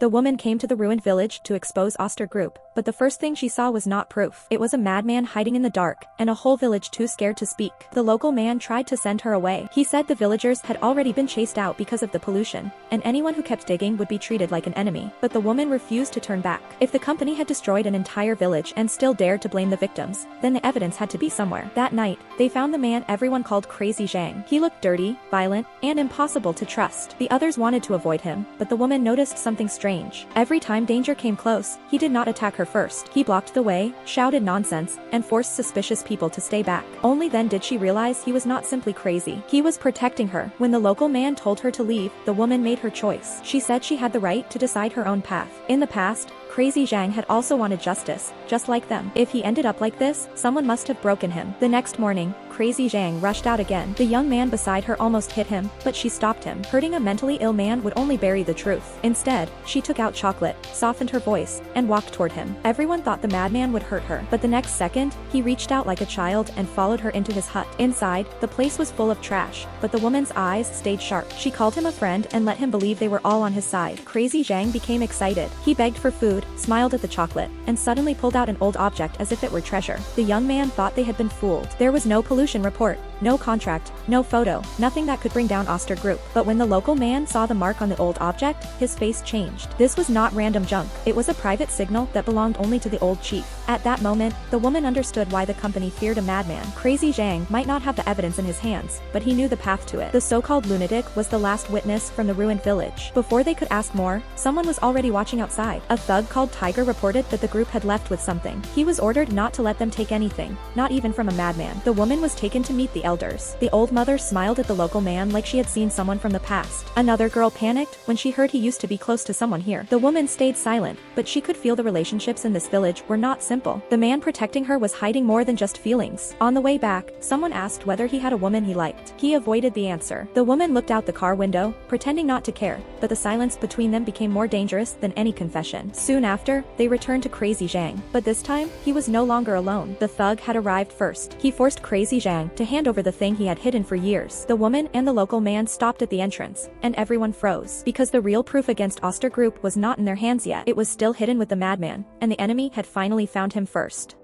The woman came to the ruined village to expose Oster Group, but the first thing she saw was not proof. It was a madman hiding in the dark, and a whole village too scared to speak. The local man tried to send her away. He said the villagers had already been chased out because of the pollution, and anyone who kept digging would be treated like an enemy. But the woman refused to turn back. If the company had destroyed an entire village and still dared to blame the victims, then the evidence had to be somewhere. That night, they found the man everyone called Crazy Zhang. He looked dirty, violent, and impossible to trust. The others wanted to avoid him, but the woman noticed something strange. Every time danger came close, he did not attack her first. He blocked the way, shouted nonsense, and forced suspicious people to stay back. Only then did she realize he was not simply crazy. He was protecting her. When the local man told her to leave, the woman made her choice. She said she had the right to decide her own path. In the past, Crazy Zhang had also wanted justice, just like them. If he ended up like this, someone must have broken him. The next morning, Crazy Zhang rushed out again. The young man beside her almost hit him, but she stopped him. Hurting a mentally ill man would only bury the truth. Instead, she took out chocolate, softened her voice, and walked toward him. Everyone thought the madman would hurt her, but the next second, he reached out like a child and followed her into his hut. Inside, the place was full of trash, but the woman's eyes stayed sharp. She called him a friend and let him believe they were all on his side. Crazy Zhang became excited. He begged for food, smiled at the chocolate, and suddenly pulled out an old object as if it were treasure. The young man thought they had been fooled. There was no pollution report, no contract, no photo, nothing that could bring down Oster Group. But when the local man saw the mark on the old object, his face changed. This was not random junk. It was a private signal that belonged only to the old chief. At that moment, the woman understood why the company feared a madman. Crazy Zhang might not have the evidence in his hands, but he knew the path to it. The so-called lunatic was the last witness from the ruined village. Before they could ask more, someone was already watching outside. A thug called Tiger reported that the group had left with something. He was ordered not to let them take anything, not even from a madman. The woman was taken to meet the elders. The old mother smiled at the local man like she had seen someone from the past. Another girl panicked when she heard he used to be close to someone here. The woman stayed silent, but she could feel the relationships in this village were not simple. The man protecting her was hiding more than just feelings. On the way back, someone asked whether he had a woman he liked. He avoided the answer. The woman looked out the car window, pretending not to care, but the silence between them became more dangerous than any confession. Soon after, they returned to Crazy Zhang, but this time, he was no longer alone. The thug had arrived first. He forced Crazy Zhang to hand over the thing he had hidden for years. The woman and the local man stopped at the entrance, and everyone froze. Because the real proof against Oster Group was not in their hands yet. It was still hidden with the madman, and the enemy had finally found him first.